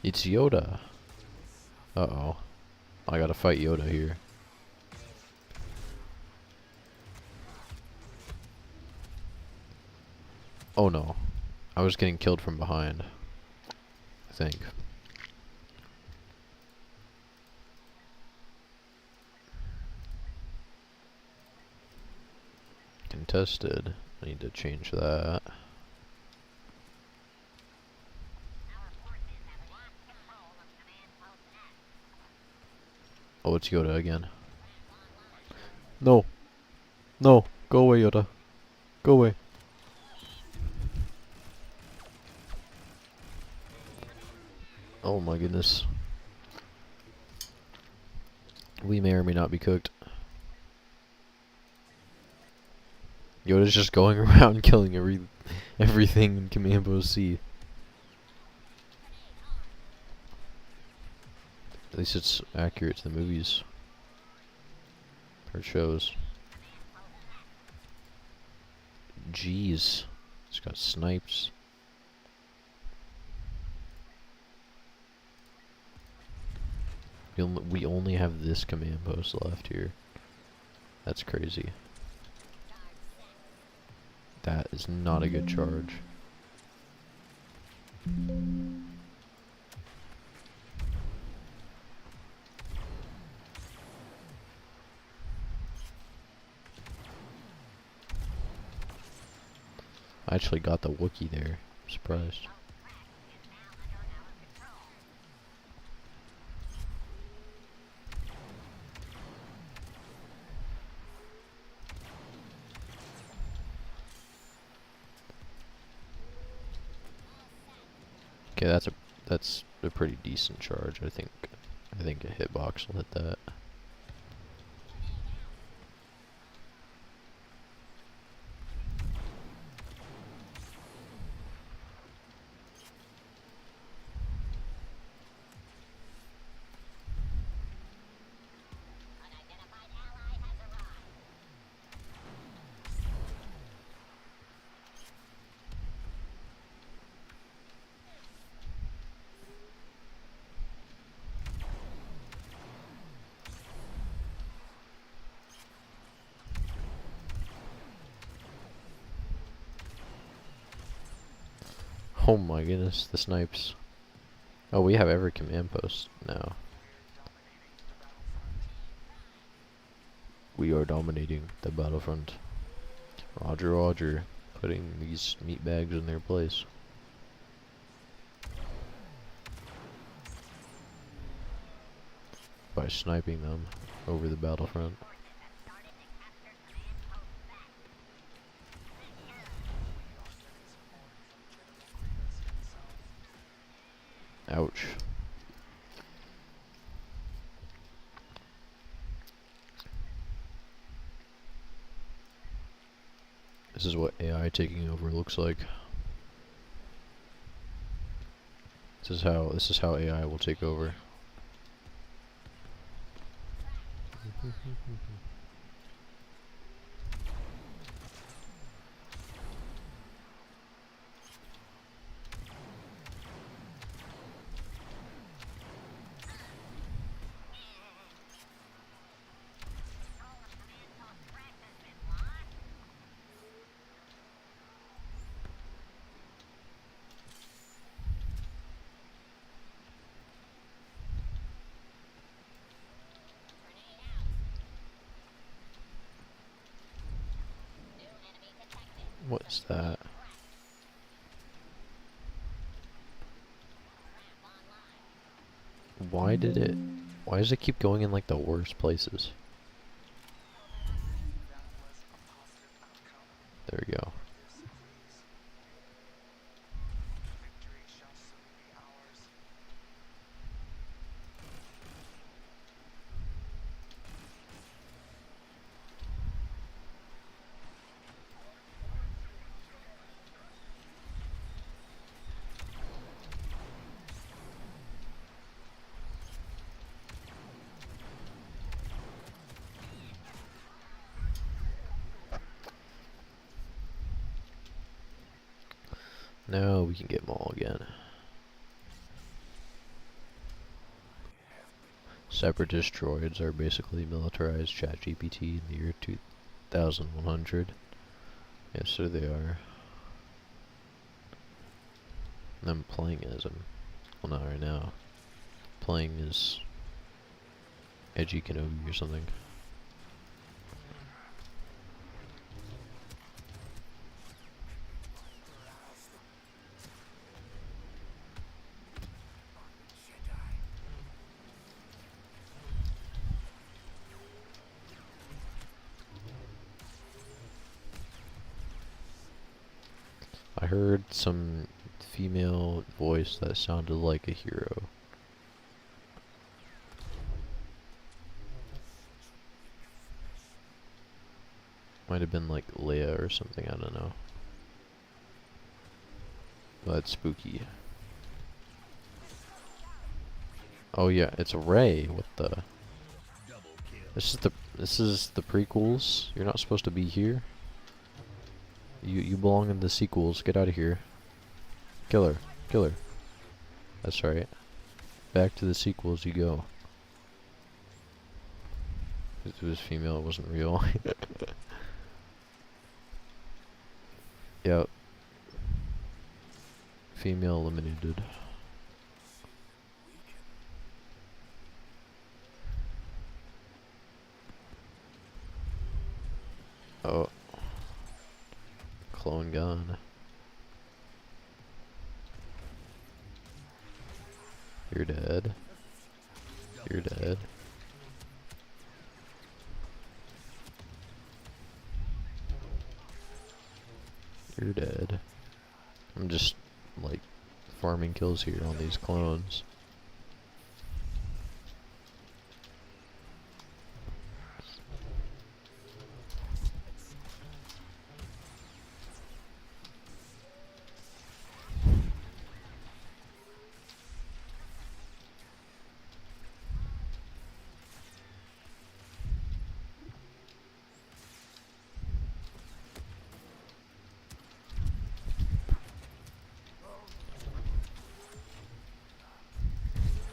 It's Yoda. Uh-oh. I gotta fight Yoda here. Oh no. I was getting killed from behind. I think. Contested. I need to change that. Oh, it's Yoda again. No. No. Go away, Yoda. Go away. Oh my goodness. We may or may not be cooked. Yoda's just going around killing everything in Command Post C. At least it's accurate to the movies. Or shows. Jeez. It's got snipes. We only have this command post left here. That's crazy. That is not a good charge. I actually got the Wookiee there. I'm surprised. Okay, that's a pretty decent charge. I think a hitbox will hit that. Oh my goodness, the snipes. Oh, we have every command post now. We are dominating the battlefront. Roger, roger. Putting these meat bags in their place. By sniping them over the battlefront. Ouch. This is what AI taking over looks like. This is how AI will take over. What is that? Why does it keep going in like the worst places? There we go. Now we can get them all again. Separatist droids are basically militarized ChatGPT in the year 2100. Yes, sir, they are. And I'm playing as them. Well, not right now. Playing as Edgy Kenobi or something. I heard some female voice that sounded like a hero. Might have been like Leia or something, I don't know. But it's spooky. Oh yeah, it's Rey. What the? Double kill. This is the prequels. You're not supposed to be here. You belong in the sequels. Get out of here. Kill her. Kill her. That's right. Back to the sequels you go. It was female, it wasn't real. Yep. Female eliminated. Oh. Clone gun. You're dead. You're dead. You're dead. I'm just, like, farming kills here on these clones.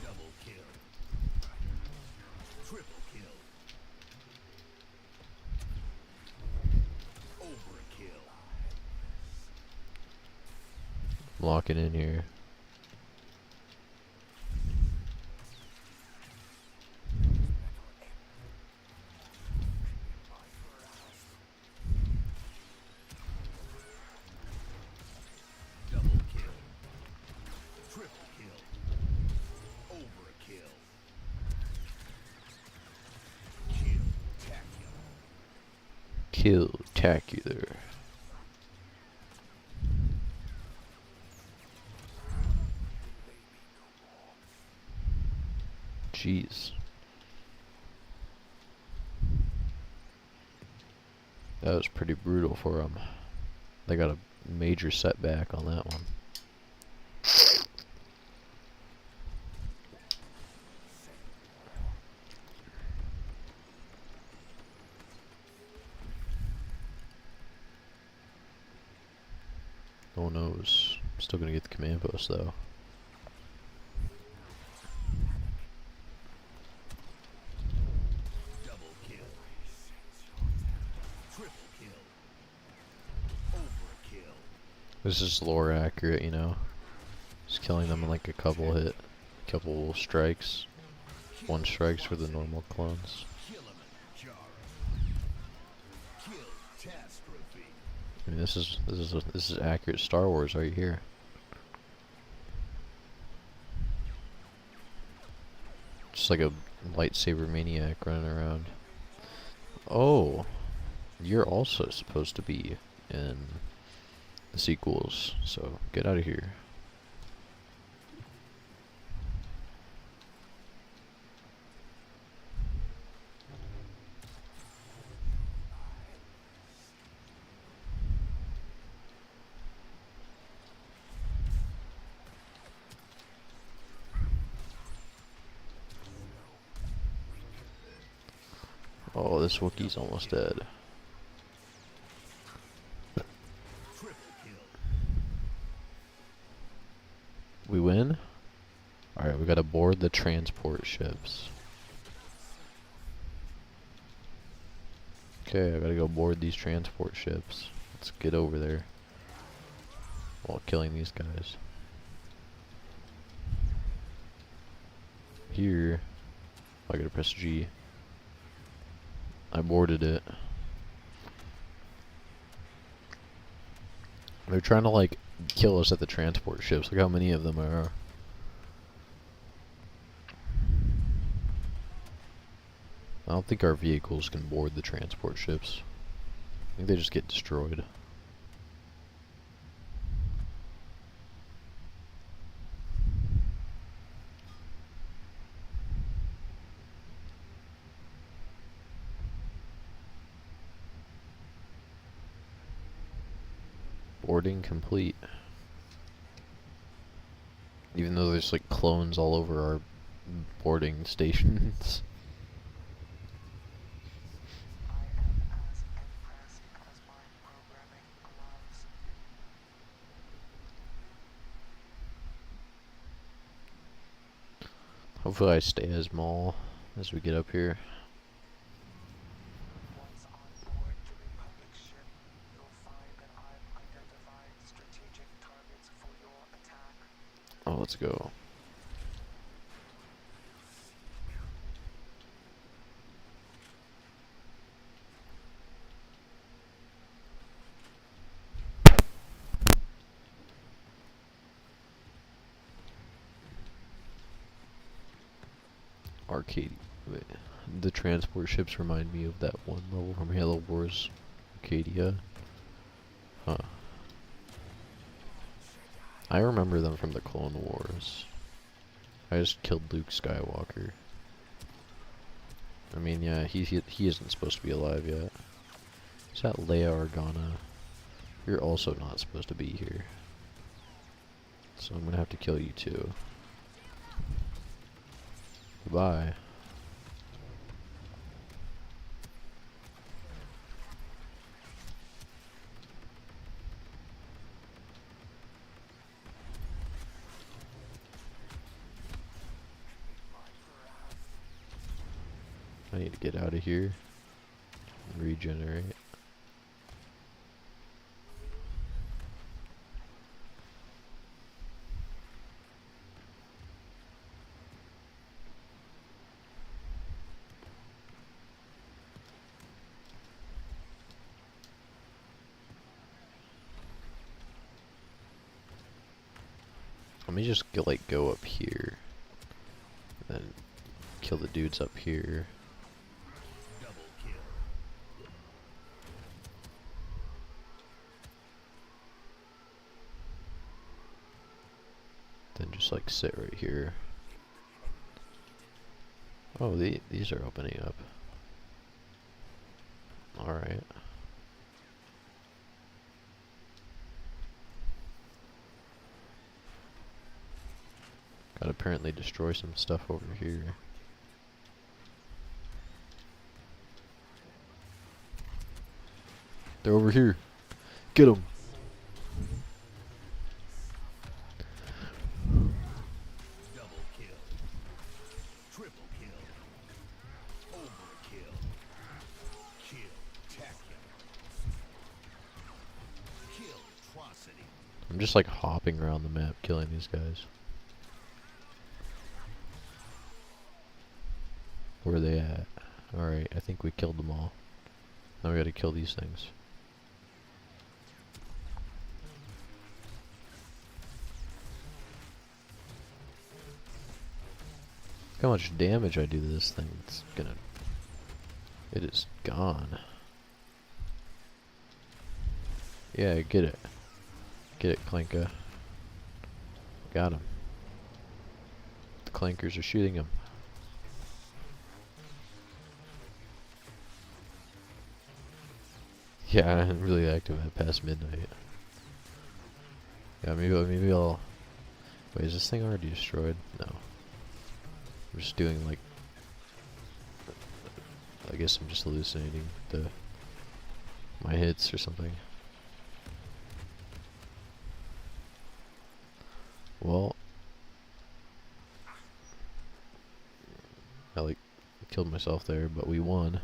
Double kill. Triple kill. Overkill. Locking in here. Double kill. Triple kill. Overkill. Kill tacular. Kill-tacular. Jeez. That was pretty brutal for them. They got a major setback on that one. No one knows. Still gonna get the command post though. Double kill. Triple kill. Overkill. This is lore accurate, you know. Just killing them in like a couple strikes. One strikes for the normal clones. Kill him and jar him. Kill-tastrophe. I mean, this is accurate Star Wars right here. Just like a lightsaber maniac running around. Oh, you're also supposed to be in the sequels, so get out of here. Oh, this Wookiee's almost dead. Triple kill. We win? Alright, we gotta board the transport ships. Okay, I gotta go board these transport ships. Let's get over there. While killing these guys. Here. I gotta press G. I boarded it. They're trying to like kill us at the transport ships. Look how many of them are. I don't think our vehicles can board the transport ships. I think they just get destroyed. Boarding complete. Even though there's like clones all over our boarding stations. Hopefully I stay as Maul as we get up here. Oh, let's go. Arcade. Wait. The transport ships remind me of that one level from Halo Wars, Arcadia. Huh. I remember them from the Clone Wars. I just killed Luke Skywalker. I mean, yeah, he isn't supposed to be alive yet. Is that Leia Organa? You're also not supposed to be here. So I'm gonna have to kill you too. Goodbye. I need to get out of here and regenerate. Let me just go up here, and then kill the dudes up here. Double kill. Then just like sit right here. Oh, these are opening up. Alright. Gotta apparently destroy some stuff over here. They're over here. Get them. Triple kill. Overkill. Kill Tekka. Kill Atrocity. I'm just like hopping around the map killing these guys. Where are they at? Alright, I think we killed them all. Now we gotta kill these things. Look how much damage I do to this thing. It's gonna... It is gone. Yeah, get it. Get it, Clanka. Got him. The clankers are shooting him. Yeah, I'm really active at past midnight. Yeah, maybe I'll... Wait, is this thing already destroyed? No. I'm just doing like... I guess I'm just hallucinating my hits or something. Well... I like killed myself there, but we won.